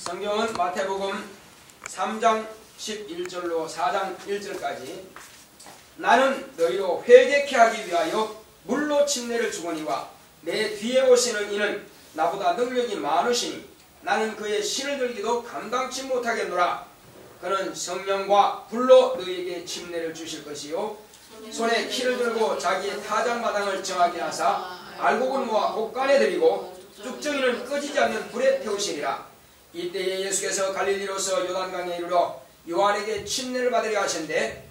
성경은 마태복음 3장 11절로 4장 1절까지 나는 너희로 회개케 하기 위하여 물로 침례를 주거니와 내 뒤에 오시는 이는 나보다 능력이 많으시니 나는 그의 신을 들기도 감당치 못하겠노라. 그는 성령과 불로 너희에게 침례를 주실 것이요 손에 키를 들고 자기의 타작마당을 정하게 하사 알곡은 모아 곳간에 들이고 쭉정이는 꺼지지 않는 불에 태우시리라. 이때에 예수께서 갈릴리로서 요단강에 이르러 요한에게 침례를 받으려 하신대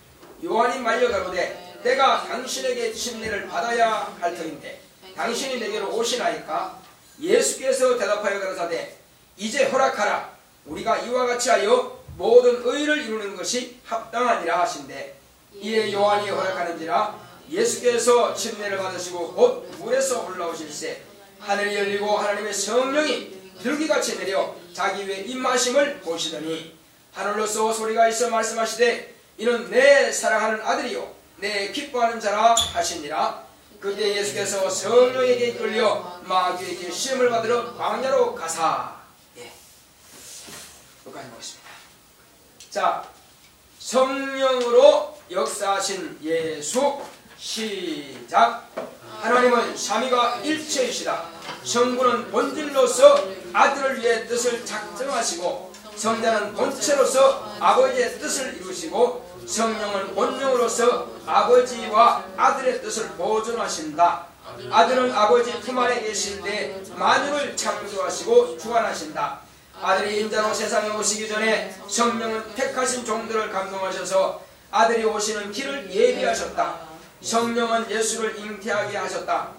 요한이 말려 가로되 내가 당신에게 침례를 받아야 할 터인데 당신이 내게로 오시나이까? 예수께서 대답하여 가라사대 이제 허락하라. 우리가 이와 같이 하여 모든 의를 이루는 것이 합당하니라 하신대 이에 요한이 허락하는지라. 예수께서 침례를 받으시고 곧 물에서 올라오실새 하늘이 열리고 하나님의 성령이 들기같이 내려 자기 위에 임하심을 보시더니 하늘로서 소리가 있어 말씀하시되 이는 내 사랑하는 아들이요 내 기뻐하는 자라 하시니라. 그때 예수께서 성령에게 이끌려 마귀에게 시험을 받으러 광야로 가사. 여기까지 보겠습니다. 자, 성령으로 역사하신 예수. 시작. 하나님은 삼위가 일체이시다. 성부는 본질로서 아들을 위해 뜻을 작정하시고 성자는 본체로서 아버지의 뜻을 이루시고 성령은 본령으로서 아버지와 아들의 뜻을 보존하신다. 아들은 아버지 품 안에 계실 때 만유를 창조하시고 주관하신다. 아들이 인자로 세상에 오시기 전에 성령은 택하신 종들을 감동하셔서 아들이 오시는 길을 예비하셨다. 성령은 예수를 잉태하게 하셨다.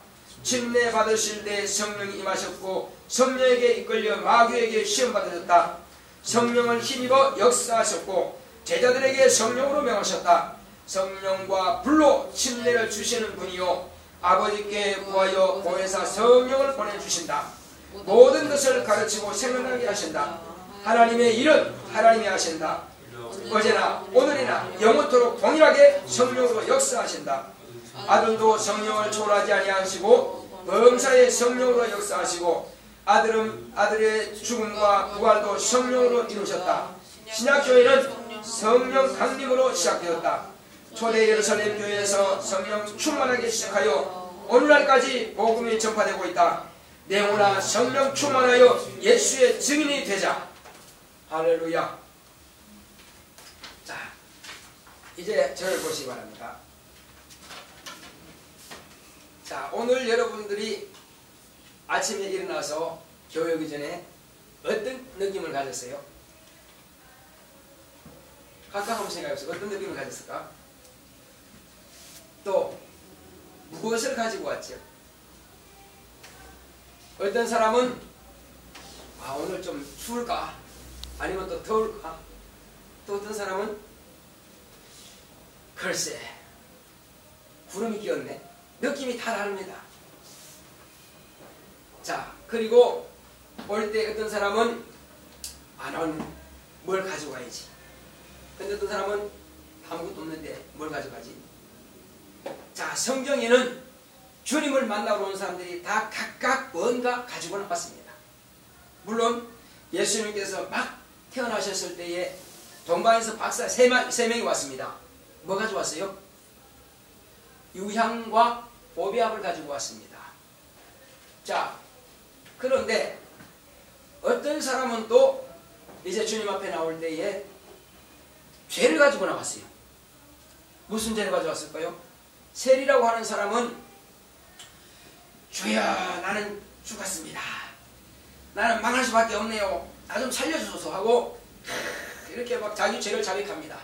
침례 받으실 때 성령이 임하셨고 성령에게 이끌려 마귀에게 시험받으셨다. 성령을 힘입어 역사하셨고 제자들에게 성령으로 명하셨다. 성령과 불로 침례를 주시는 분이요 아버지께 구하여 보혜사 성령을 보내주신다. 모든 것을 가르치고 생각나게 하신다. 하나님의 일은 하나님이 하신다. 어제나 오늘이나 영원토록 동일하게 성령으로 역사하신다. 아들도 성령을 초월하지 아니하시고 범사에 성령으로 역사하시고 아들의 죽음과 부활도 성령으로 이루셨다. 신약교회는 성령 강림으로 시작되었다. 초대 예루살렘 교회에서 성령 충만하게 시작하여 오늘날까지 복음이 전파되고 있다. 내오나 성령 충만하여 예수의 증인이 되자. 할렐루야. 자, 이제 저를 보시기 바랍니다. 자, 오늘 여러분들이 아침에 일어나서 교회 오기 전에 어떤 느낌을 가졌어요? 각각 한번 생각해보세요. 어떤 느낌을 가졌을까? 또 무엇을 가지고 왔죠? 어떤 사람은 오늘 좀 추울까? 아니면 또 더울까? 또 어떤 사람은 글쎄 구름이 끼었네. 느낌이 다 다릅니다. 자, 그리고 올 때 어떤 사람은 나는 뭘 가지고 가야지. 근데 어떤 사람은 아무것도 없는데 뭘 가져가지? 자, 성경에는 주님을 만나러 온 사람들이 다 각각 뭔가 가지고 나왔습니다. 물론 예수님께서 막 태어나셨을 때에 동방에서 박사 세 명이 왔습니다. 뭐 가져왔어요? 유향과 보배합을 가지고 왔습니다. 자, 그런데 어떤 사람은 또 이제 주님 앞에 나올 때에 죄를 가지고 나왔어요. 무슨 죄를 가져왔을까요? 세리라고 하는 사람은 주여 나는 죽었습니다. 나는 망할 수밖에 없네요. 나 좀 살려주소서 하고 이렇게 막 자기 죄를 자백합니다.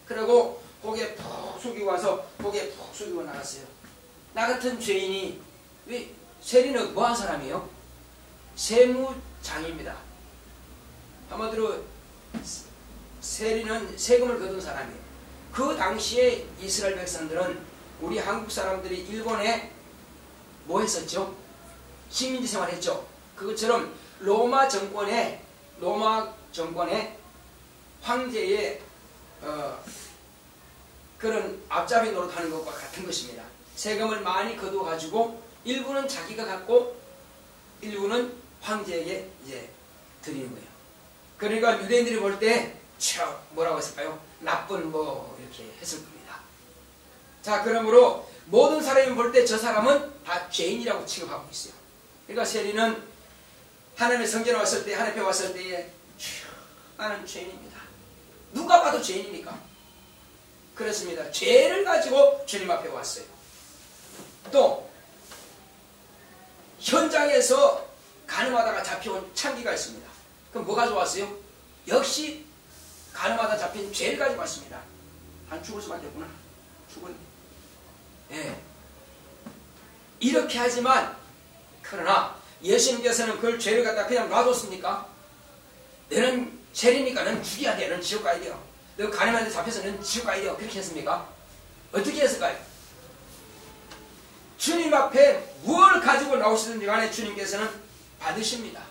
그리고 고개 푹 숙이고 와서 고개 푹 숙이고 나갔어요. 나 같은 죄인이 세리는 뭐한 사람이에요? 세무장입니다. 한마디로 세리는 세금을 거둔 사람이에요. 그 당시에 이스라엘 백성들은 우리 한국 사람들이 일본에 뭐 했었죠? 식민지 생활했죠. 그것처럼 로마 정권의 황제의 그런 앞잡이 노릇하는 것과 같은 것입니다. 세금을 많이 거둬가지고 일부는 자기가 갖고 일부는 황제에게 이제 드리는 거예요. 그러니까 유대인들이 볼 때 뭐라고 했을까요? 나쁜 뭐 이렇게 했을 겁니다. 자, 그러므로 모든 사람이 볼 때 저 사람은 다 죄인이라고 취급하고 있어요. 그러니까 세리는 하나님의 성전에 왔을 때, 하나님 앞에 왔을 때에 나는 죄인입니다. 누가 봐도 죄인입니까? 그렇습니다. 죄를 가지고 주님 앞에 왔어요. 또 현장에서 가늠하다가 잡혀온 창기가 있습니다. 그럼 뭐 가지고 왔어요? 역시 가늠하다 잡힌 죄를 가지고 왔습니다. 한 죽을 수밖에 없구나. 죽은. 예. 이렇게 하지만 그러나 예수님께서는 그걸 죄를 갖다 그냥 놔뒀습니까? 너는 죄리니까 너는 죽여야 돼. 너는 지옥 가야 돼요. 너 가늠한데 잡혀서 너는 지옥 가야 돼요. 그렇게 했습니까? 어떻게 했을까요? 주님 앞에 무엇을 가지고 나오시든지 간에 주님께서는 받으십니다.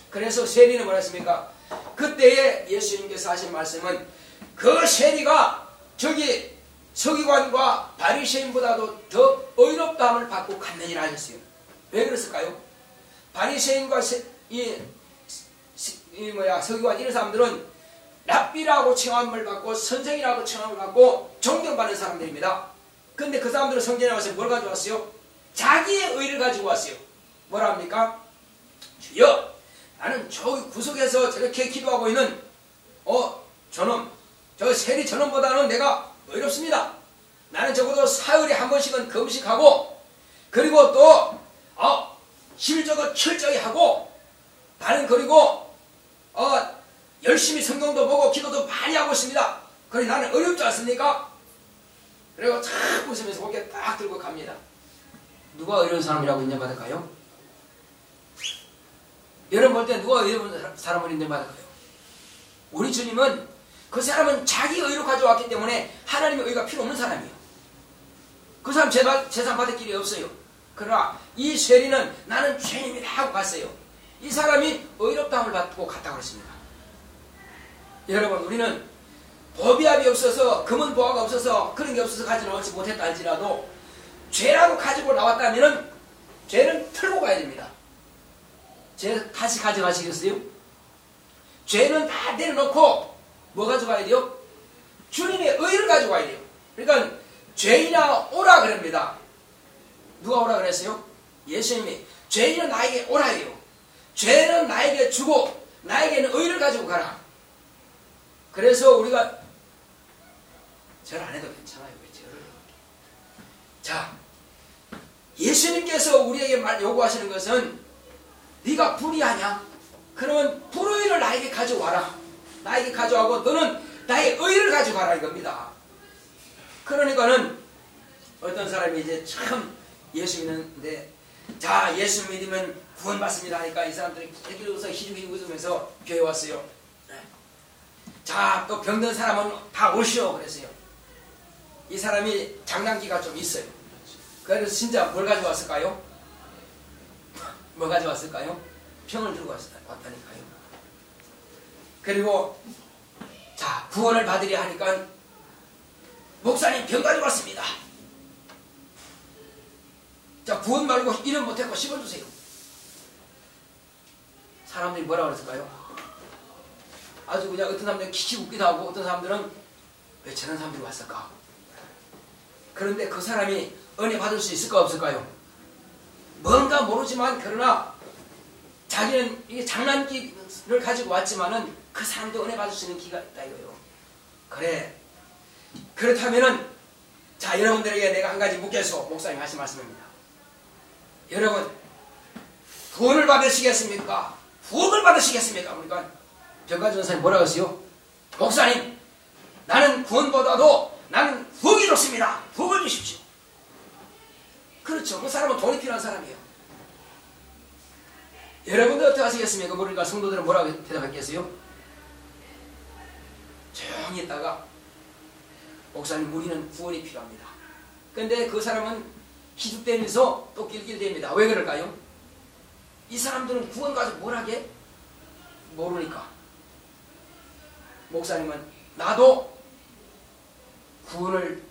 그래서 세리는 뭐라 했습니까? 그때에 예수님께서 하신 말씀은 그 세리가 저기 서기관과 바리새인보다도 더 의롭다함을 받고 갔느니라 하셨어요. 왜 그랬을까요? 바리새인과 서기관 이런 사람들은 랍비라고 칭함을 받고 선생이라고 칭함을 받고 존경받는 사람들입니다. 근데 그 사람들은 성전에 와서 뭘 가져왔어요? 자기의 의를 가지고 왔어요. 뭐라 합니까? 주여, 나는 저 구석에서 저렇게 기도하고 있는 저놈, 저 세리 저놈보다는 내가 의롭습니다. 나는 적어도 사흘에 한 번씩은 금식하고 그리고 또 실적을 철저히 하고 나는 그리고 열심히 성경도 보고 기도도 많이 하고 있습니다. 그러니 나는 어렵지 않습니까? 그리고 탁 웃으면서 고개 딱 들고 갑니다. 누가 어려운 사람이라고 인정받을까요? 여러분 볼 때 누가 어려운 사람을 인정받을까요? 우리 주님은 그 사람은 자기 의로 가져왔기 때문에 하나님의 의가 필요 없는 사람이에요. 그 사람 재산 받을 길이 없어요. 그러나 이 세리는 나는 죄인입니다 하고 갔어요. 이 사람이 의롭다함을 받고 갔다고 했습니다. 여러분, 우리는 법이압이 없어서 금은 보화가 없어서 그런 게 없어서 가져 나오지 못했다 할지라도 죄라도 가지고 나왔다면 죄는 털고 가야 됩니다. 죄 다시 가져가시겠어요? 죄는 다 내려놓고 뭐 가져가야 돼요? 주님의 의를 가져가야 돼요. 그러니까 죄인아 오라 그럽니다. 누가 오라 그랬어요? 예수님이 죄인은 나에게 오라 해요. 죄는 나에게 주고 나에게는 의를 가지고 가라. 그래서 우리가 절 안 해도 괜찮아요. 왜 절을? 자, 예수님께서 우리에게 요구하시는 것은 네가 불의하냐? 그러면 불의를 나에게 가져와라. 나에게 가져와고 너는 나의 의를 가져가라 이겁니다. 그러니까는 어떤 사람이 이제 참 예수 믿는데 자, 예수 믿으면 구원받습니다 하니까 이 사람들이 이렇게 웃어 희죽희죽 웃으면서 교회 왔어요. 자, 또 병든 사람은 다 오시오 그랬어요. 이 사람이 장난기가 좀 있어요. 그래서 진짜 뭘 가져왔을까요? 뭐 가져왔을까요? 병을 들고 왔다니까요. 그리고 자, 구원을 받으려 하니까 목사님 병 가져왔습니다. 자, 구원 말고 이름 못했고 씹어주세요. 사람들이 뭐라고 그랬을까요? 아주 그냥 어떤 사람들은 키키 웃기도 하고 어떤 사람들은 왜 저런 사람들이 왔을까? 그런데 그 사람이 은혜 받을 수 있을까 없을까요? 뭔가 모르지만 그러나 자기는 이게 장난기를 가지고 왔지만은 그 사람도 은혜 받을 수 있는 기가 있다 이거예요. 그래. 그렇다면은 자, 여러분들에게 내가 한 가지 묻겠소. 목사님 하신 말씀입니다. 여러분 구원을 받으시겠습니까? 구원을 받으시겠습니까? 그러니까 병가주 전사님 뭐라고 했어요? 목사님 나는 구원보다도 나는 후억이 좋습니다. 후억을 주십시오. 그렇죠. 그 사람은 돈이 필요한 사람이에요. 여러분들 어떻게 하시겠습니까? 그러니까 성도들은 뭐라고 대답했겠어요? 조용히 있다가 목사님 우리는 구원이 필요합니다. 근데 그 사람은 기죽대면서 또 낄낄댑니다. 왜 그럴까요? 이 사람들은 구원 가지고 뭘 하게? 모르니까. 목사님은 나도 구원을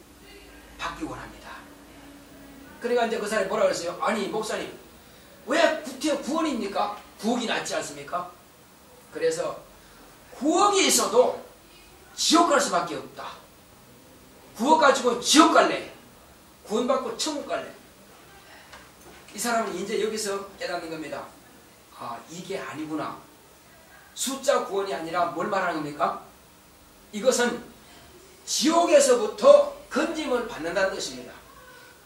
받기 원합니다. 그러니까 이제 그 사람이 뭐라 그랬어요? 아니 목사님 왜 구원입니까? 구원이 낫지 않습니까? 그래서 구억이 있어도 지옥 갈 수밖에 없다. 9억 가지고 지옥 갈래? 구원받고 천국 갈래? 이 사람은 이제 여기서 깨닫는 겁니다. 아, 이게 아니구나. 숫자 구원이 아니라 뭘 말하는 겁니까? 이것은 지옥에서부터 건짐을 받는다는 것입니다.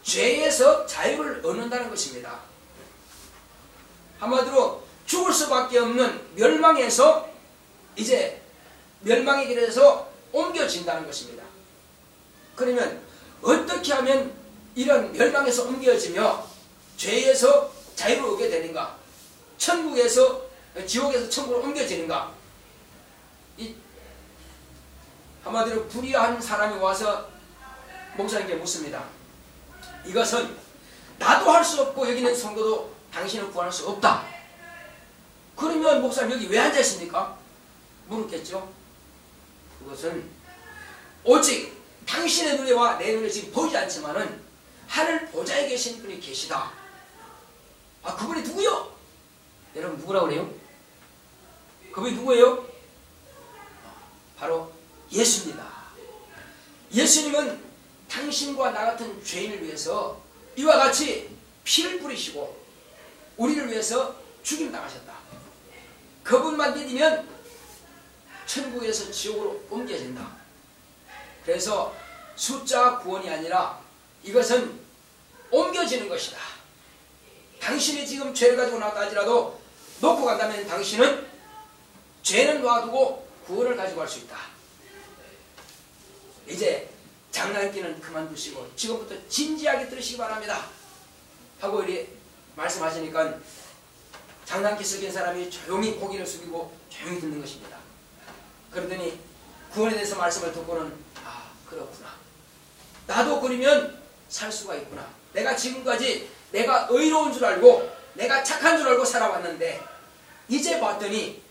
죄에서 자유를 얻는다는 것입니다. 한마디로 죽을 수밖에 없는 멸망에서 이제 멸망의 길에서 옮겨진다는 것입니다. 그러면 어떻게 하면 이런 멸망에서 옮겨지며 죄에서 자유를 얻게 되는가? 지옥에서 천국으로 옮겨지는가? 한마디로 불의한 사람이 와서 목사님께 묻습니다. 이것은 나도 할 수 없고 여기는 성도도 당신을 구할 수 없다. 그러면 목사님 여기 왜 앉아 있습니까? 물었겠죠. 그것은 오직 당신의 눈에와 내 눈에 지금 보이지 않지만은 하늘 보좌에 계신 분이 계시다. 아, 그분이 누구요? 여러분 누구라고 그래요? 그분이 누구예요? 바로 예수입니다. 예수님은 당신과 나 같은 죄인을 위해서 이와 같이 피를 뿌리시고 우리를 위해서 죽임당하셨다. 그분만 믿으면 천국에서 지옥으로 옮겨진다. 그래서 숫자 구원이 아니라 이것은 옮겨지는 것이다. 당신이 지금 죄를 가지고 나왔다 할지라도 놓고 간다면 당신은 죄는 놔두고 구원을 가지고 갈 수 있다. 이제 장난기는 그만두시고 지금부터 진지하게 들으시기 바랍니다. 하고 이렇게 말씀하시니까 장난기 섞인 사람이 조용히 고개를 숙이고 조용히 듣는 것입니다. 그러더니 구원에 대해서 말씀을 듣고는 아, 그렇구나. 나도 그러면 살 수가 있구나. 내가 지금까지 내가 의로운 줄 알고 내가 착한 줄 알고 살아왔는데 이제 봤더니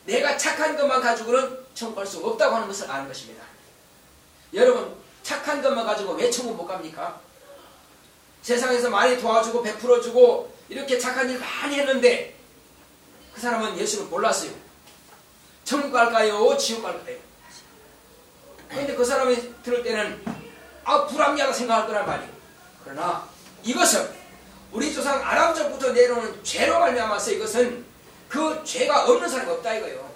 내가 착한 것만 가지고는 천국 갈 수 없다고 하는 것을 아는 것입니다. 여러분 착한 것만 가지고 왜 천국 못 갑니까? 세상에서 많이 도와주고 베풀어주고 이렇게 착한 일 많이 했는데 그 사람은 예수를 몰랐어요. 천국 갈까요? 지옥 갈까요? 그런데 그 사람이 들을 때는 아, 불합리하다 생각할 거란 말이에요. 그러나 이것은 우리 조상 아람족부터 내려오는 죄로 말미암아서 이것은 그 죄가 없는 사람이 없다 이거예요.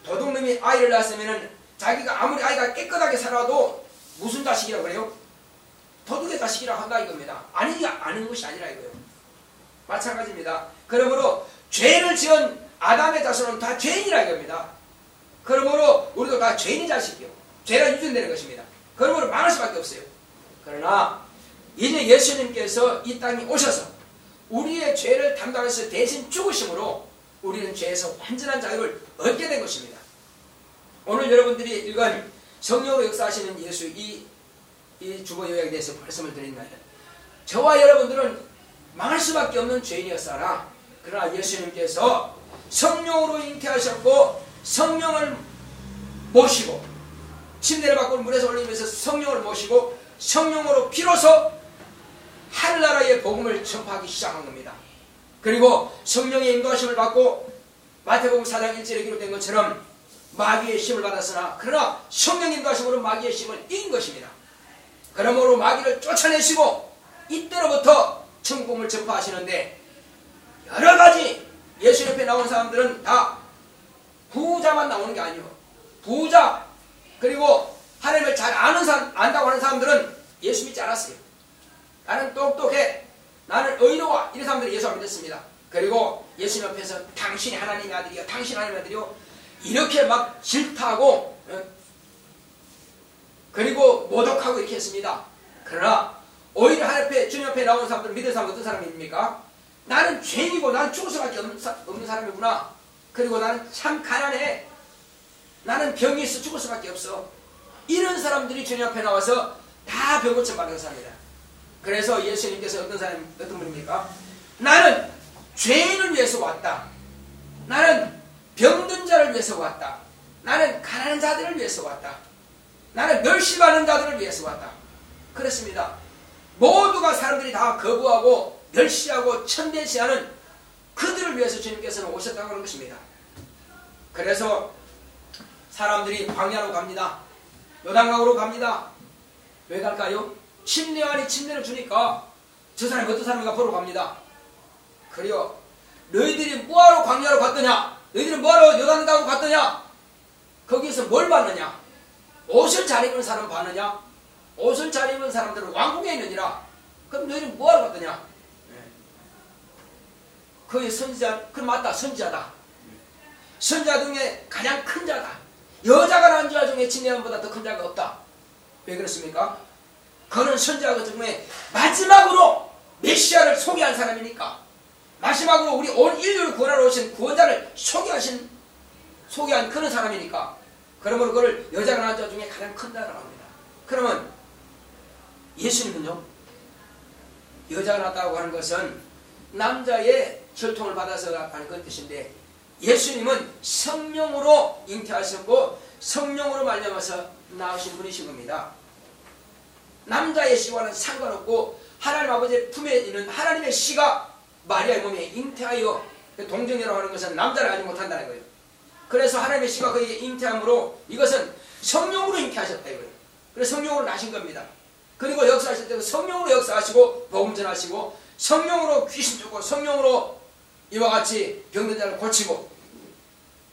도둑놈이 아이를 낳았으면은 자기가 아무리 아이가 깨끗하게 살아도 무슨 자식이라고 그래요? 도둑의 자식이라고 한다 이겁니다. 아는 것이 아니라 이거예요. 마찬가지입니다. 그러므로 죄를 지은 아담의 자손은 다 죄인이라 이겁니다. 그러므로 우리도 다 죄인의 자식이요. 죄가 유전되는 것입니다. 그러므로 망할 수밖에 없어요. 그러나 이제 예수님께서 이 땅에 오셔서 우리의 죄를 담당해서 대신 죽으심으로 우리는 죄에서 완전한 자유를 얻게 된 것입니다. 오늘 여러분들이 읽은 성령으로 역사하시는 예수 이 주보 요약에 대해서 말씀을 드린다. 저와 여러분들은 망할 수밖에 없는 죄인이었으나 그러나 예수님께서 성령으로 잉태하셨고 성령을 모시고 침대를 밖으로 물에서 올리면서 성령을 모시고 성령으로 비로소 하늘나라의 복음을 전파하기 시작한 겁니다. 그리고 성령의 인도하심을 받고 마태복음 4장 1절에 기록된 것처럼 마귀의 힘을 받았으나 그러나 성령 인도하심으로 마귀의 힘을 이긴 것입니다. 그러므로 마귀를 쫓아내시고 이때로부터 천국을 전파하시는데 여러가지 예수 옆에 나온 사람들은 다 부자만 나오는 게 아니에요. 부자 그리고 하나님을 잘 안다고 하는 사람들은 예수 믿지 않았어요. 나는 똑똑해, 나는 의로워, 이런 사람들이 예수 안 믿었습니다. 그리고 예수 옆에서 당신이 하나님의 아들이요, 당신 하나님의 아들이요, 이렇게 막 질타하고 그리고 모독하고 이렇게 했습니다. 그러나 오히려 주님 앞에 나오는 사람들은 믿는 사람은 어떤 사람입니까? 나는 죄인이고 나는 죽을 수밖에 없는 사람이구나. 그리고 나는 참 가난해. 나는 병이 있어 죽을 수밖에 없어. 이런 사람들이 주님 앞에 나와서 다 병고침 받는 사람이다. 그래서 예수님께서 어떤 분입니까? 나는 죄인을 위해서 왔다. 나는 병든 자를 위해서 왔다. 나는 가난한 자들을 위해서 왔다. 나는 멸시받는 자들을 위해서 왔다. 그렇습니다. 모두가 사람들이 다 거부하고 멸시하고 천대시하는 그들을 위해서 주님께서는 오셨다고 하는 것입니다. 그래서 사람들이 광야로 갑니다. 요단강으로 갑니다. 왜 갈까요? 침례 아니 침례를 주니까 저 사람이 어떤 사람인가 보러 갑니다. 그래요. 너희들이 뭐하러 광야로 갔더냐? 너희들이 뭐하러 요단강으로 갔더냐? 거기에서 뭘 받느냐? 옷을 잘 입은 사람 받느냐? 옷을 잘 입은 사람들은 왕궁에 있느니라. 그럼 너희들이 뭐하러 갔더냐? 거기 선지자, 그럼 맞다, 선지자다. 선지자 중에 가장 큰 자다. 여자가 낳은 자 중에 진리함보다 더 큰 자가 없다. 왜 그렇습니까? 그는 선지자 중에 마지막으로 메시아를 소개한 사람이니까, 마지막으로 우리 온 인류를 구원하러 오신 구원자를 소개한 그런 사람이니까, 그러므로 그를 여자가 낳은 자 중에 가장 큰 자라고 합니다. 그러면 예수님은요, 여자가 낳았다고 하는 것은 남자의 혈통을 받아서 하는 그 뜻인데, 예수님은 성령으로 잉태하셨고 성령으로 말미암아서 낳으신 분이신 겁니다. 남자의 씨와는 상관없고 하나님 아버지의 품에 있는 하나님의 씨가 마리아의 몸에 잉태하여, 동정녀라고 하는 것은 남자를 알지 못한다는 거예요. 그래서 하나님의 씨가 그에게 잉태함으로 이것은 성령으로 잉태하셨다 이거예요. 그래서 성령으로 나신 겁니다. 그리고 역사하실 때도 성령으로 역사하시고 복음 전하시고 성령으로 귀신 쫓고 성령으로 이와 같이 병든 자를 고치고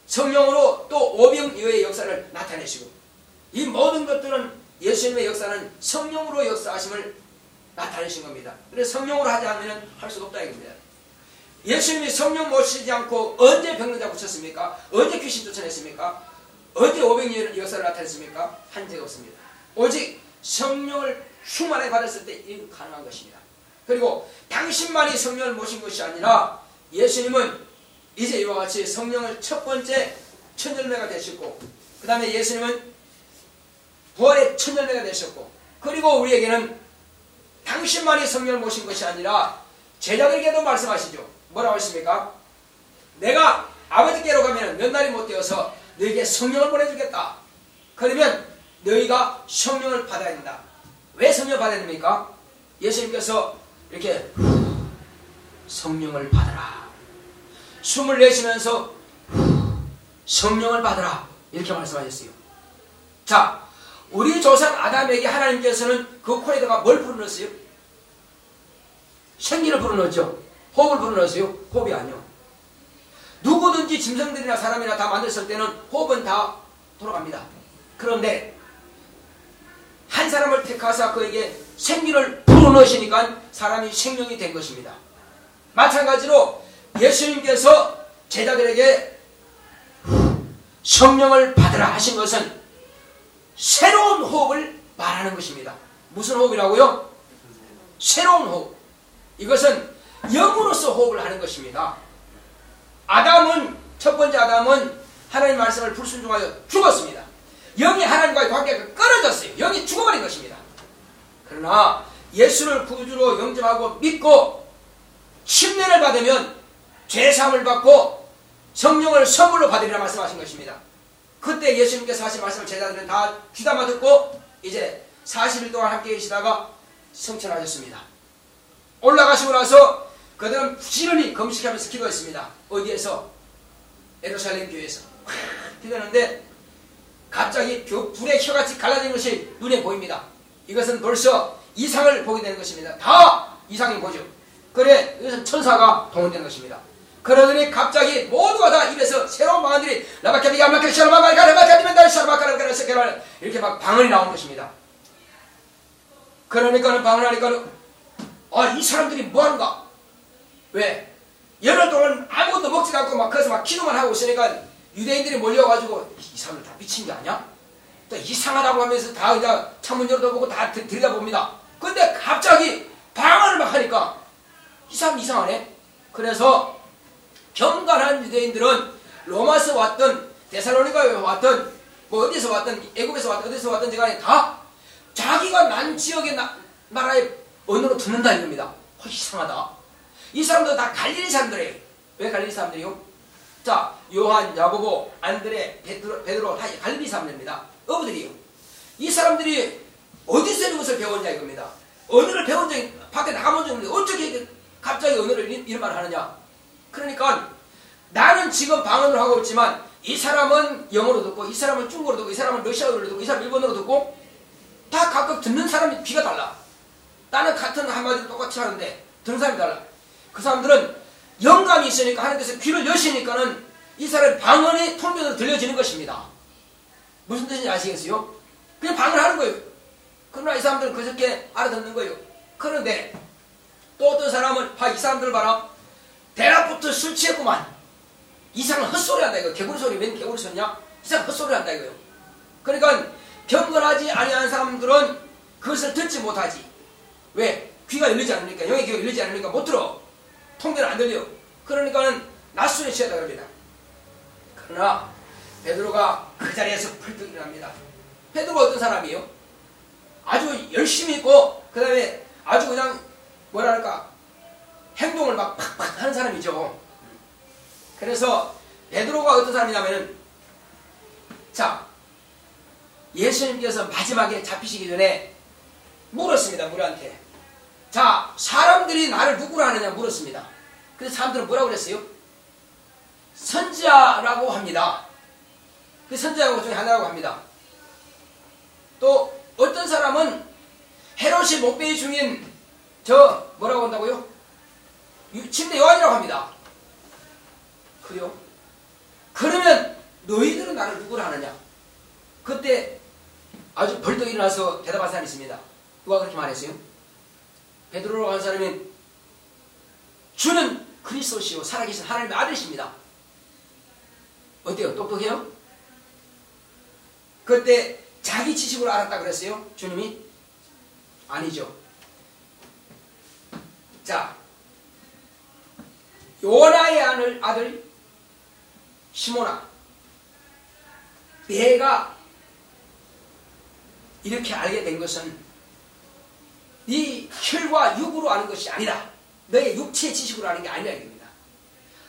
성령으로 또 오병이어의 역사를 나타내시고, 이 모든 것들은 예수님의 역사는 성령으로 역사하심을 나타내신 겁니다. 그래서 성령으로 하지 않으면 할 수가 없다 이겁니다. 예수님이 성령 모시지 않고 언제 병든 자 고쳤습니까? 언제 귀신 쫓아냈습니까? 언제 오병이어의 역사를 나타냈습니까? 한 적 없습니다. 오직 성령을 충만하게 받았을 때 이게 가능한 것입니다. 그리고 당신만이 성령을 모신 것이 아니라 예수님은 이제 이와 같이 성령을 첫 번째 첫 열매가 되셨고, 그 다음에 예수님은 부활의 첫 열매가 되셨고, 그리고 우리에게는 당신만이 성령을 모신 것이 아니라 제자들에게도 말씀하시죠. 뭐라고 하십니까? 내가 아버지께로 가면 몇 날이 못 되어서 너에게 성령을 보내주겠다. 그러면 너희가 성령을 받아야 된다. 왜 성령을 받아야 됩니까? 예수님께서 이렇게 성령을 받아라, 숨을 내쉬면서 성령을 받아라 이렇게 말씀하셨어요. 자, 우리 조상 아담에게 하나님께서는 그 코에다가 뭘 불어넣었어요? 생기를 불어넣었죠. 호흡을 불어넣었어요? 호흡이 아니요. 누구든지 짐승들이나 사람이나 다 만들었을 때는 호흡은 다 돌아갑니다. 그런데 한 사람을 택하사 그에게 생기를 불어넣으시니까 사람이 생명이 된 것입니다. 마찬가지로 예수님께서 제자들에게 성령을 받으라 하신 것은 새로운 호흡을 말하는 것입니다. 무슨 호흡이라고요? 새로운 호흡. 이것은 영으로서 호흡을 하는 것입니다. 아담은, 첫 번째 아담은 하나님 말씀을 불순종하여 죽었습니다. 영이 하나님과의 관계가 끊어졌어요. 영이 죽어버린 것입니다. 그러나 예수를 구주로 영접하고 믿고 침례를 받으면 죄사함을 받고 성령을 선물로 받으리라 말씀하신 것입니다. 그때 예수님께서 하신 말씀을 제자들은 다 귀담아 듣고 이제 40일 동안 함께 계시다가 성천하셨습니다. 올라가시고 나서 그들은 부지런히 금식하면서 기도했습니다. 어디에서? 예루살렘 교회에서 기도했는데 갑자기 불의 혀같이 갈라진 것이 눈에 보입니다. 이것은 벌써 이상을 보게 되는 것입니다. 다 이상이 보죠. 그래, 이것은 천사가 동원되는 것입니다. 그러더니 갑자기 모두가 다 입에서 새로운 방언들이 이렇게 막 방언이 나온 것입니다. 그러니까는 방언하니까는 이 사람들이 뭐하는가? 왜? 열흘 동안 아무것도 먹지 않고 막 거기서 막 기도만 하고 있으니까 유대인들이 몰려가지고 이 사람들 다 미친 게 아니야? 또 이상하다고 하면서 다 그냥 창문 열어보고 다 들여다봅니다. 근데 갑자기 방언을 막 하니까 이 사람 이상하네? 그래서 경건한 유대인들은 로마에서 왔던 데살로니가에 왔던 뭐 어디서 왔던 애굽에서 왔던 어디서 왔던지 간에 다 자기가 난 지역의 나라의 언어로 듣는다 이겁니다. 이상하다. 이 사람도 다 갈릴리 사람들이에요. 왜 갈릴리 사람들이요? 자, 요한, 야고보, 안드레, 베드로 다 갈릴리 사람들입니다. 어부들이요. 이 사람들이 어디서 이것을 배웠냐 이겁니다. 언어를 배운 적이 밖에 나가본 적이 없는데 어떻게 갑자기 언어를 이런 말을 하느냐. 그러니까 나는 지금 방언을 하고 있지만 이 사람은 영어로 듣고 이 사람은 중국어로 듣고 이 사람은 러시아어로 듣고 이 사람은 일본어로 듣고 다 각각 듣는 사람이 귀가 달라. 나는 같은 한마디를 똑같이 하는데 듣는 사람이 달라. 그 사람들은 영감이 있으니까 하나님께서 귀를 여시니까는 이 사람의 방언이 통변으로 들려지는 것입니다. 무슨 뜻인지 아시겠어요? 그냥 방언을 하는 거예요. 그러나 이 사람들은 그렇게 알아듣는 거예요. 그런데 또 어떤 사람은 이 사람들 봐라. 대낮부터 술 취했구만. 이 사람은 헛소리 한다 이거. 개구리 소리. 웬 개구리 소리냐? 이 사람 헛소리 한다 이거요. 그러니까 경건하지 아니한 사람들은 그것을 듣지 못하지. 왜? 귀가 열리지 않으니까. 영의 귀가 열리지 않으니까 못 들어. 통계는 안 들려. 그러니까는 낮술에 취하다 그럽니다. 그러나 베드로가 그 자리에서 펄떡 일어납니다. 베드로가 어떤 사람이에요? 아주 열심히 있고 그 다음에 아주 그냥 뭐랄까 행동을 막 팍팍 하는 사람이죠. 그래서 베드로가 어떤 사람이냐면은 자 예수님께서 마지막에 잡히시기 전에 물었습니다. 무리한테. 자 사람들이 나를 누구로 하느냐 물었습니다. 그래서 사람들은 뭐라고 그랬어요? 선지자라고 합니다. 그 선지자 중에 하나라고 합니다. 또 어떤 사람은 헤롯이 목베이 중인 저 뭐라고 한다고요? 침대 요한이라고 합니다. 그래요? 그러면 너희들은 나를 누구로 하느냐? 그때 아주 벌떡 일어나서 대답한 사람이 있습니다. 누가 그렇게 말했어요? 베드로라고 하는 사람은 주는 그리스도시요 살아계신 하나님의 아들이십니다. 어때요? 똑똑해요? 그때 자기 지식으로 알았다 그랬어요? 주님이? 아니죠. 자, 요나의 아들 시몬아, 내가 이렇게 알게 된 것은 네 혈과 육으로 아는 것이 아니라 너의 육체의 지식으로 아는 게 아니라 이겁니다.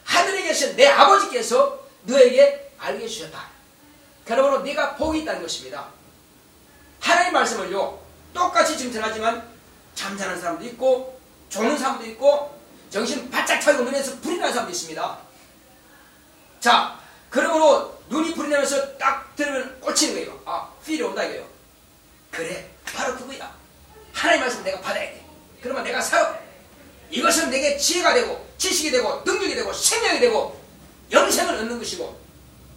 하늘에 계신 내 아버지께서 너에게 알게 해주셨다. 그러므로 네가 복이 있다는 것입니다. 하나님 말씀을요 똑같이 지금 전하지만 잠자는 사람도 있고 조는 사람도 있고 정신 바짝 차리고 눈에서 불이 나는 사람도 있습니다. 자, 그러므로 눈이 불이 나면서 딱 들으면 꽂히는 거예요. 아, 필이 온다 이거예요. 그래, 바로 그거야. 하나님 말씀 내가 받아야 돼. 그러면 내가 살아. 이것은 내게 지혜가 되고 지식이 되고 능력이 되고 생명이 되고 영생을 얻는 것이고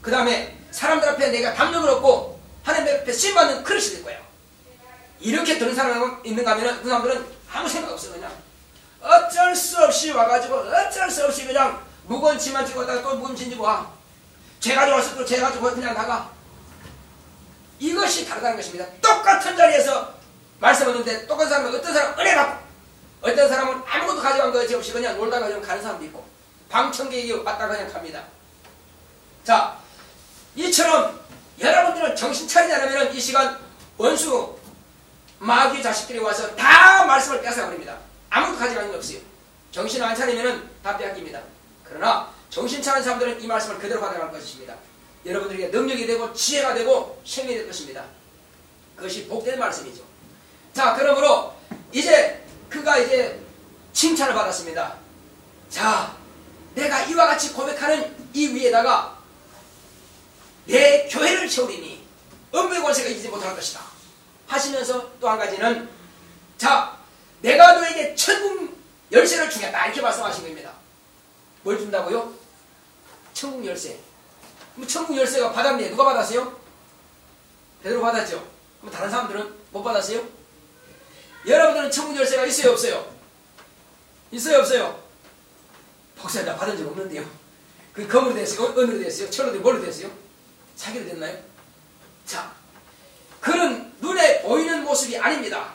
그 다음에 사람들 앞에 내가 담력을 얻고 하나님 앞에 쓰임받는 그릇이 될 거예요. 이렇게 들은 사람이 있는가 하면 그 사람들은 아무 생각 없어요. 그냥 어쩔 수 없이 와가지고 어쩔 수 없이 그냥 무거운 짐만 지고 왔다가 또 무거운 짐 지고 와. 죄 가지고 왔을 때 죄 가지고 그냥 나가. 이것이 다르다는 것입니다. 똑같은 자리에서 말씀하는데 똑같은 사람은 어떤 사람은 은혜 받고 어떤 사람은 아무것도 가져간 것이 없이 그냥 놀다가 그냥 가는 사람도 있고 방청객이 왔다가 그냥 갑니다. 자, 이처럼 여러분들은 정신 차리지 않으면 이 시간 원수 마귀 자식들이 와서 다 말씀을 뺏어버립니다. 아무것도 가져가는 게 없어요. 정신 안 차리면 다 빼앗깁니다. 그러나 정신 차린 사람들은 이 말씀을 그대로 받아갈 것입니다. 여러분들에게 능력이 되고 지혜가 되고 생명이 될 것입니다. 그것이 복된 말씀이죠. 자, 그러므로 이제 그가 이제 칭찬을 받았습니다. 자, 내가 이와 같이 고백하는 이 위에다가 내 교회를 세우리니 음부의 권세가 이기지 못할 것이다 하시면서 또 한 가지는 자, 내가 너에게 천국 열쇠를 주겠다 이렇게 말씀하신 겁니다. 뭘 준다고요? 천국 열쇠. 그럼 천국 열쇠가 받았네. 누가 받았어요? 베드로 받았죠. 그럼 다른 사람들은 못 받았어요? 여러분들은 천국 열쇠가 있어요 없어요? 있어요 없어요? 복사님 나 받은 적 없는데요. 그 검으로 됐어요? 은으로 됐어요? 철로 됐어요? 뭘로 됐어요? 사기로 됐나요? 자, 그는 눈에 보이는 모습이 아닙니다.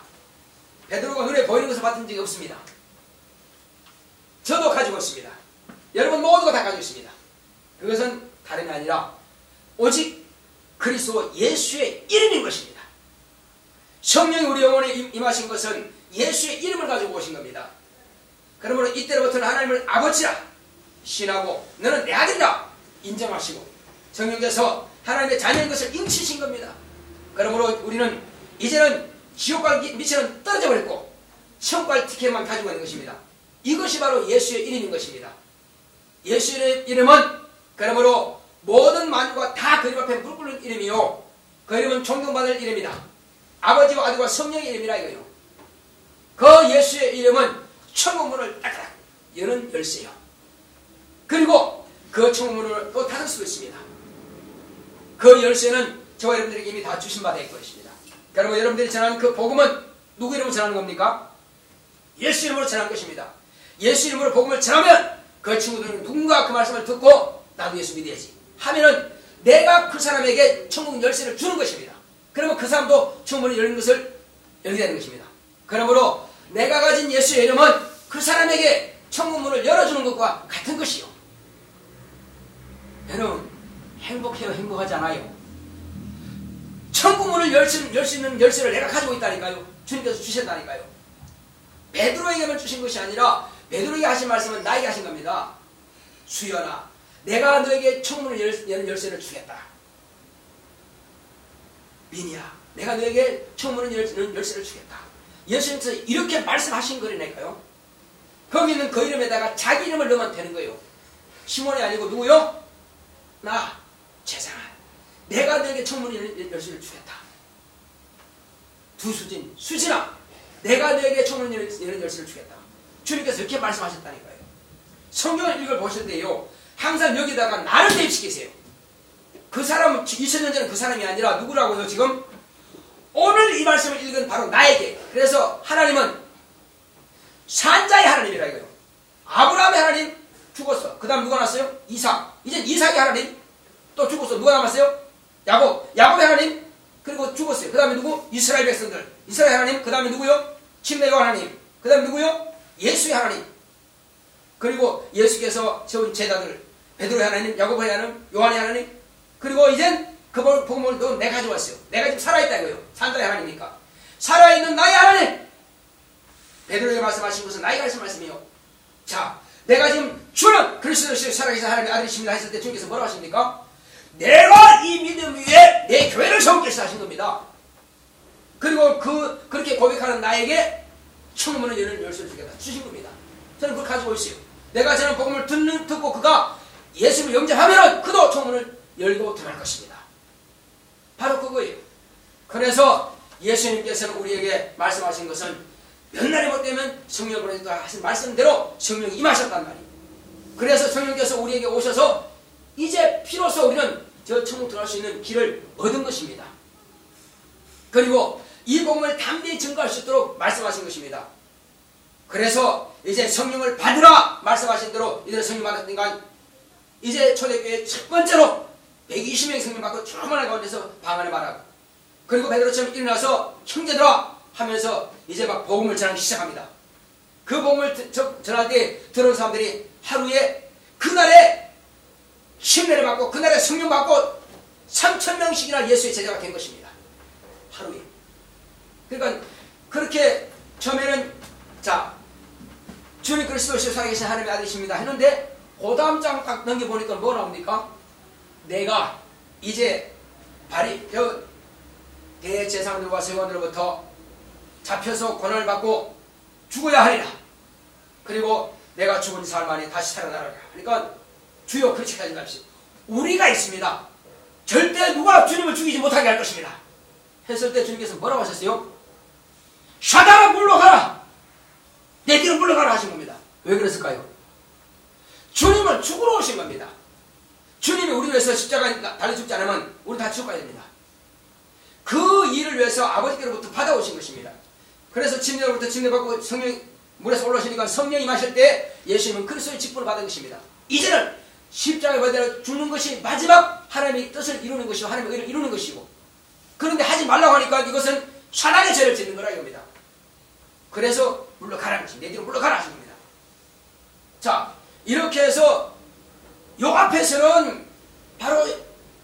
베드로가 눈에 보이는 것을 받은 적이 없습니다. 저도 가지고 있습니다. 여러분 모두가 다 가지고 있습니다. 그것은 다름이 아니라 오직 그리스도 예수의 이름인 것입니다. 성령이 우리 영혼에 임하신 것은 예수의 이름을 가지고 오신 겁니다. 그러므로 이때로부터는 하나님을 아버지라 신하고 너는 내 아들이라 인정하시고 성령께서 하나님의 자녀인 것을 인치신 겁니다. 그러므로 우리는 이제는 지옥과 미천은 떨어져 버렸고 천국갈 티켓만 가지고 있는 것입니다. 이것이 바로 예수의 이름인 것입니다. 예수의 이름은 그러므로 모든 만유가 다 그 이름 앞에 무릎 꿇는 이름이요. 그 이름은 존경받을 이름이다. 아버지와 아들과 성령의 이름이라 이거요. 그 예수의 이름은 천국 문을 따까닥 여는 열쇠요. 그리고 그 천국 문을 또 닫을 수 있습니다. 그 열쇠는 저와 여러분들에게 이미 다 주신 바 될 것입니다. 그러면 여러분들이 전하는 그 복음은 누구 이름으로 전하는 겁니까? 예수 이름으로 전하는 것입니다. 예수 이름으로 복음을 전하면 그 친구들은 누군가 그 말씀을 듣고 나도 예수 믿어야지 하면은 내가 그 사람에게 천국 열쇠를 주는 것입니다. 그러면 그 사람도 천국문이 열린 것을 열게 되는 것입니다. 그러므로 내가 가진 예수의 이름은 그 사람에게 천국문을 열어주는 것과 같은 것이요. 여러분 행복해요? 행복하지 않아요? 천국문을 열 수 있는 열쇠를 내가 가지고 있다니까요. 주님께서 주셨다니까요. 베드로에게만 주신 것이 아니라 베드로에게 하신 말씀은 나에게 하신 겁니다. 수연아, 내가 너에게 천국문을 여는 열쇠를 주겠다. 민이야, 내가 너에게 천국문을 여는 열쇠를 주겠다. 예수님께서 이렇게 말씀하신 거라니까요. 거기 있는 그 이름에다가 자기 이름을 넣으면 되는 거예요. 시몬이 아니고 누구요? 나, 제자나, 내가 너에게 천국문을 열쇠를 주겠다. 두 수진아, 내가 너에게 천국문을 여는 열쇠를 주겠다. 주님께서 이렇게 말씀하셨다니까요. 성경을 읽어보실 때요, 항상 여기다가 나를 대입시키세요. 그 사람은 2000년 전에 그 사람이 아니라 누구라고요? 지금 오늘 이 말씀을 읽은 바로 나에게. 그래서 하나님은 산자의 하나님이라 이거예요. 아브라함의 하나님 죽었어. 그 다음 누가 났어요? 이삭. 이제 이삭의 하나님 또 죽었어. 누가 남았어요? 야곱의 하나님 그리고 죽었어요. 그 다음에 누구? 이스라엘 백성들. 이스라엘 하나님. 그 다음에 누구요? 침례요 하나님. 그 다음에 누구요? 예수의 하나님. 그리고 예수께서 세운 제자들, 베드로의 하나님, 야곱의 하나님, 요한의 하나님. 그리고 이젠 그 복음을 또 내가 가져왔어요. 내가 지금 살아있다 이거예요. 산자의 하나님이니까. 살아있는 나의 하나님. 베드로에게 말씀하신 것은 나에게 하신 말씀이요. 자, 내가 지금 주는 그리스도의 살아계신 하나님의 아들이십니다 했을 때 주님께서 뭐라고 하십니까? 내가 이 믿음 위에 내 교회를 세우겠다 하신 겁니다. 그리고 그렇게 고백하는 나에게 천국문을 여는 열쇠를 주겠다 주신 겁니다. 저는 그걸 가지고 있어요. 내가 저는 복음을 듣고 그가 예수를 영접하면은 그도 천국문을 열고 들어갈 것입니다. 바로 그거예요. 그래서 예수님께서는 우리에게 말씀하신 것은 몇 날이 못 되면 성령을 보내주다 하신 말씀대로 성령이 임하셨단 말이에요. 그래서 성령께서 우리에게 오셔서 이제 비로소 우리는 저 천국 들어갈 수 있는 길을 얻은 것입니다. 그리고 이 복음을 담대히 증거할 수 있도록 말씀하신 것입니다. 그래서 이제 성령을 받으라 말씀하신 대로 이들은 성령 받았으니까 이제 초대교회 첫 번째로 120명의 성령 받고 조그마한 가운데서 방 안에 말하고 그리고 베드로처럼 일어나서 형제들아 하면서 이제 막 복음을 전하기 시작합니다. 그 복음을 전할 때 들은 사람들이 하루에 그날에 침례를 받고 그날에 성령 받고 3000명씩이나 예수의 제자가 된 것입니다. 하루에. 그러니까 그렇게 처음에는 자 주님 그리스도시로 살아계신 하나님의 아들이십니다 했는데 그 다음 장 딱 넘겨보니까 뭐 나옵니까? 내가 이제 대제사장들과 세관들로부터 잡혀서 고난을 받고 죽어야 하리라. 그리고 내가 죽은 지 사흘 만에 다시 살아나리라. 그러니까 주여 그렇게 하지 맙시오. 우리가 있습니다. 절대 누가 주님을 죽이지 못하게 할 것입니다. 했을 때 주님께서 뭐라고 하셨어요? 샤다라 물러가라. 내 뒤로 물러가라 하신 겁니다. 왜 그랬을까요? 주님은 죽으러 오신 겁니다. 주님이 우리 위해서 십자가에 달려 죽지 않으면 우리 다 죽어야 됩니다. 그 일을 위해서 아버지께로부터 받아오신 것입니다. 그래서 침례로부터 침례받고 성령 물에서 올라오시니까 성령이 마실 때 예수님은 그리스도의 직분을 받은 것입니다. 이제는 십자가에 받아 죽는 것이 마지막 하나님의 뜻을 이루는 것이고 하나님의 의를 이루는 것이고 그런데 하지 말라고 하니까 이것은 사단의 죄를 짓는 거라 이겁니다. 그래서 물러가라는 것입니다. 내 뒤로 물러가라 하신 겁니다. 자 이렇게 해서 요 앞에서는 바로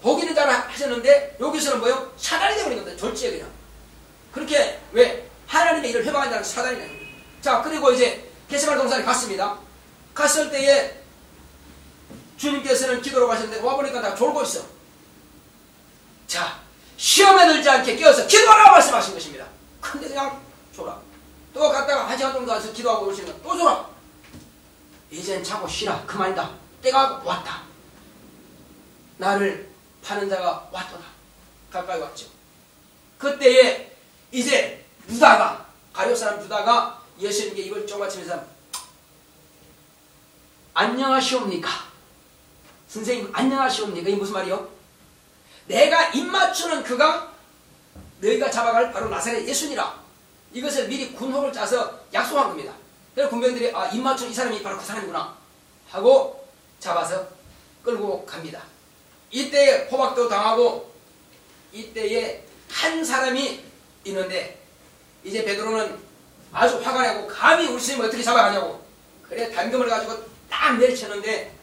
복인을 따라 하셨는데 여기서는 뭐요? 사단이 되어버린 겁니다. 졸지에 그냥. 그렇게 왜? 하나님의 일을 회방한다는 사단이 되는 거예요. 자 그리고 이제 겟세마네 동산에 갔습니다. 갔을 때에 주님께서는 기도로 가셨는데 와보니까 다 졸고 있어. 자 시험에 들지 않게 깨어서 기도하라고 말씀하신 것입니다. 근데 그냥 졸아. 또 갔다가 1시간 정도 가서 기도하고 오시면 또 졸아. 이젠 자고 쉬라. 그만이다. 때가 왔다. 나를 파는 자가 왔도다. 가까이 왔죠. 그때에 이제 유다가, 가룟 사람 유다가 예수님께 입을 쫑 맞추면서 안녕하시옵니까? 선생님 안녕하시옵니까? 이게 무슨 말이요? 내가 입 맞추는 그가 너희가 잡아갈 바로 나사렛 예수니라. 이것을 미리 군호를 짜서 약속한 겁니다. 그래서 군병들이 입 맞추는 이 사람이 바로 그 사람이구나 하고 잡아서 끌고 갑니다. 이때에 포박도 당하고 이때에 한 사람이 있는데 이제 베드로는 아주 화가 나고 감히 우리 스님을 어떻게 잡아가냐고 그래 단검을 가지고 딱 내리쳤는데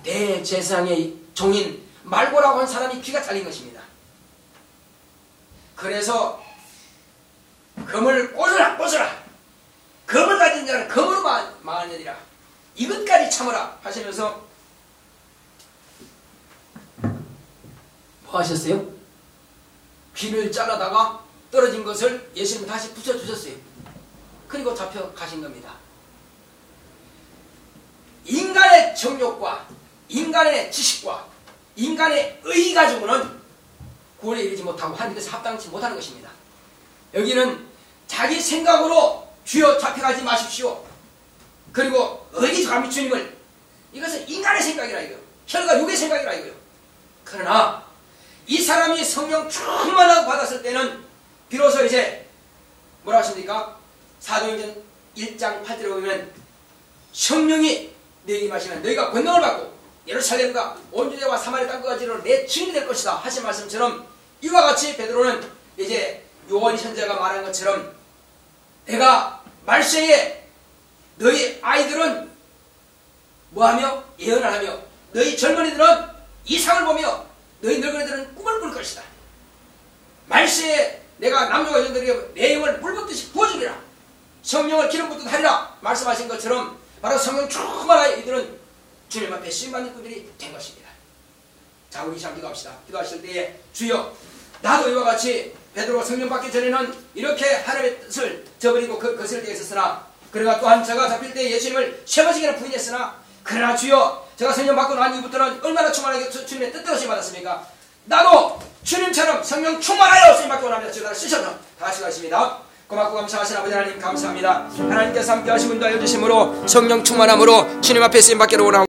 대제사장의 종인 말고라고 한 사람이 귀가 잘린 것입니다. 그래서 검을 꽂으라 검을 가진 자는 검으로 망하느니라. 이것까지 참으라 하시면서 뭐 하셨어요? 귀를 잘라다가 떨어진 것을 예수님 다시 붙여주셨어요. 그리고 잡혀가신 겁니다. 인간의 정욕과 인간의 지식과 인간의 의 가지고는 구원에 이르지 못하고 하나님께서 합당치 못하는 것입니다. 여기는 자기 생각으로 주여 잡혀가지 마십시오. 그리고 어디 감히 주님을, 이것은 인간의 생각이라 이거요. 혈과 육의 생각이라 이거요. 그러나 이 사람이 성령 충만하고 받았을 때는 비로소 이제 뭐라 하십니까? 사도행전 1장 8절에 보면 성령이 너희에게 임하시면 너희가 권능을 받고 예루살렘과 온 유대와 사마리아 땅까지로 내 증인이 될 것이다 하신 말씀처럼 이와 같이 베드로는 이제 요한 선지자가 말한 것처럼 내가 말세에 너희 아이들은 뭐하며 예언을 하며 너희 젊은이들은 이상을 보며 너희 늙은이들은 꿈을 꿀 것이다. 말세에 내가 남녀와 여자들에게 내 영을 물붓듯이 부어주리라. 성령을 기름 붓듯 하리라 말씀하신 것처럼 바로 성령 충만하여 이들은 주님 앞에 쓰임받는 그들이 된 것입니다. 자, 우리 시간 기도합시다. 기도하실 때에 주여 나도 이와 같이 베드로가 성령 받기 전에는 이렇게 하나님의 뜻을 저버리고 그것을 되어 있었으나 그러나 또한 제가 잡힐 때 예수님을 세 번씩이나 부인했으나 그러나 주여 제가 성령 받고 난 이후부터는 얼마나 충만하게 주님의 뜻대로 쓰임 받았습니까? 나도 주님처럼 성령 충만하여 쓰임 받고 나면 주님을 쓰셔서 다 같이 가겠습니다. 고맙고 감사하신 아버지 하나님 감사합니다. 하나님께서 함께 하신 분도 알려주심으로 성령 충만함으로 주님 앞에 쓰임 받기를 원합니다.